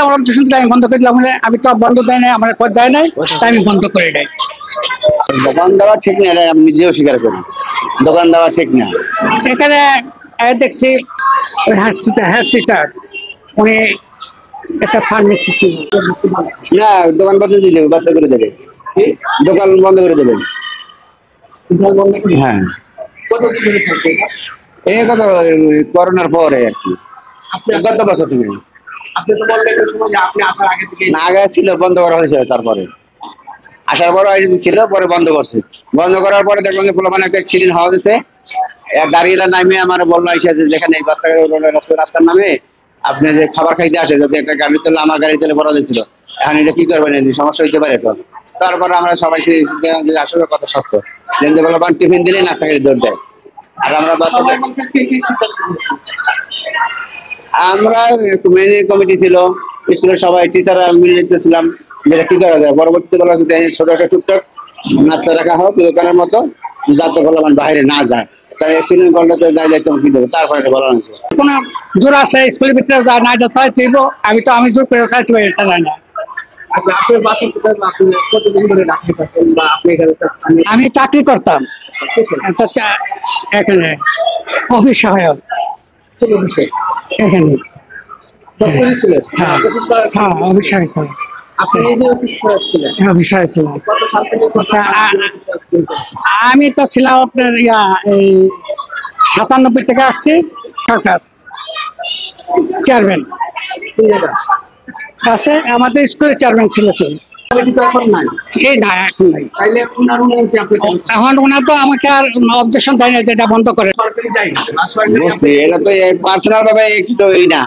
আমার অবজেকশন দিলে আমি বন্ধ করে দিলাম, আমি তো বন্ধ দেয় নাই, আমার কর দেয় নাই, তাই আমি বন্ধ করে দেয়। দোকান দেওয়া ঠিক না, এটা আমি নিজেও স্বীকার করি, দোকান দেওয়া ঠিক না। এখানে দেখছি হেড টিচার উনি একটা ফার্মেসি ছিল, না দোকান বন্ধ দিয়ে দেবে, বাচ্চা করে দেবে, দোকান বন্ধ করে দেবেন। হ্যাঁ এই কথা করোনার পরে আর কি, গত বছর তুমি না আগে ছিল, বন্ধ করা হয়েছিল, তারপরে আসার পরে ছিল, পরে বন্ধ করছে। বন্ধ করার পরে দেখলাম যে পোলাপানে একটা অ্যাক্সিডেন্ট হওয়া হয়েছে, গাড়িটা নামে আমার বললো এসেছে, যেখানে বাচ্চা রাস্তার নামে আপনি যে খাবার খাইতে আসে, যদি একটা গাড়ি তেলে আমার গাড়ি তেলে বড় দিয়েছিল, এখন এটা কি করবেন, সমস্যা হইতে পারে। তো তারপরে আমরা সবাই আসলে কথা সত্য, যেতে পোলাপান টিফিন দিলে নাস্তা খেতে দৌড় দেয়। আর আমরা আমরা কমিটি ছিল, স্কুলের সবাই টিচাররা মিলে যেতেছিলাম, যেটা কি করা যায়। পরবর্তীতে বলা হচ্ছে ছোট একটা টুকটাক নাস্তা রাখা হোক দোকানের মতো, যাতে পোলাপান বাইরে না যায়, তাই অ্যাক্সিডেন্ট করলে তো দায় দায়িত্ব কি দেবো, তারপরে এটা বলা হয়েছে। কোন জোর আছে স্কুলের ভিতরে না এটা চাইতেইব, আমি জোর করে চাইতে পারি, চাই না। আমি চাকরি করতাম এখানে, অফিস সহায়ক এখানে। হ্যাঁ অফিস সহায়ক ছিলাম। আমি তো ছিলাম আপনার এই 97 থেকে আসছি, সরকার চেয়ারম্যান আছে, আমাদের স্কুলের চেয়ারম্যান ছিল তো, সেই না এখন নাই। এখন ওনার তো আমাকে আর অবজেকশন দেয় না যেটা বন্ধ করে। এটা তো পার্সোনাল ভাবে একটু এই না,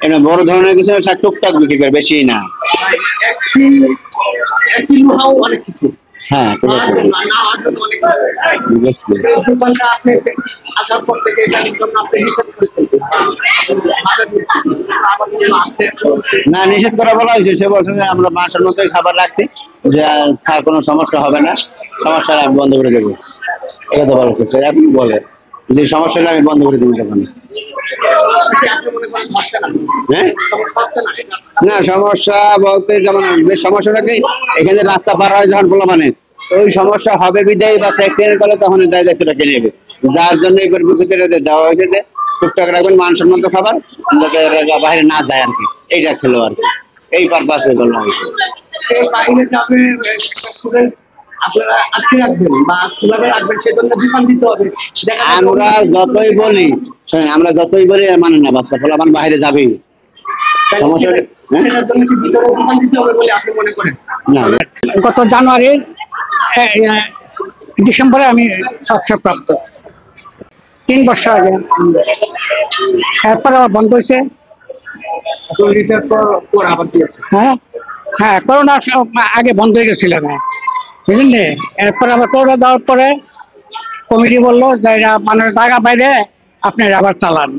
এটা বড় ধরনের কিছু টুকটাক বিক্রি করে, বেশি না। হ্যাঁ না নিষেধ করা বলা হয়েছে, সে বলছে যে আমরা মাসের মতোই খাবার রাখছি, যে স্যার কোনো সমস্যা হবে না, সমস্যা আমি বন্ধ করে দেবো, এটা তো বলেছে স্যার। আপনি বলে যে সমস্যা হলে আমি বন্ধ করে দেবো তখন। হ্যাঁ না সমস্যা বলতে যেমন সমস্যাটাকে এখানে রাস্তা পার হয় যখন বলো, মানে ওই সমস্যা হবে বিদায় বা অ্যাক্সিডেন্ট করলে তখন দায় দায়িত্বটা কে নেবে, যার জন্য এই পরিপ্রেক্ষিতে দেওয়া হয়েছে যে টুকটাক রাখবেন মানসম্মত খাবার, যাতে বাইরে না যায় আর কি, এইটা খেলো আর কি, এই পারপাসে বলা হয়েছে। আমরা যতই বলি আমরা যতই বলি মানে না, বাচ্চা ফলাফল বাইরে যাবেই, সমস্যা। গত জানুয়ারি ডিসেম্বরে আমি অবসরপ্রাপ্ত, 3 বছর আগে। এরপরে আবার বন্ধ হয়েছে। হ্যাঁ হ্যাঁ করোনা আগে বন্ধ হয়ে গেছিল, বুঝলেন। এরপরে আবার করোনা দেওয়ার পরে কমিটি বললো যে মানুষ টাকা বাইরে আপনার আবার চালান।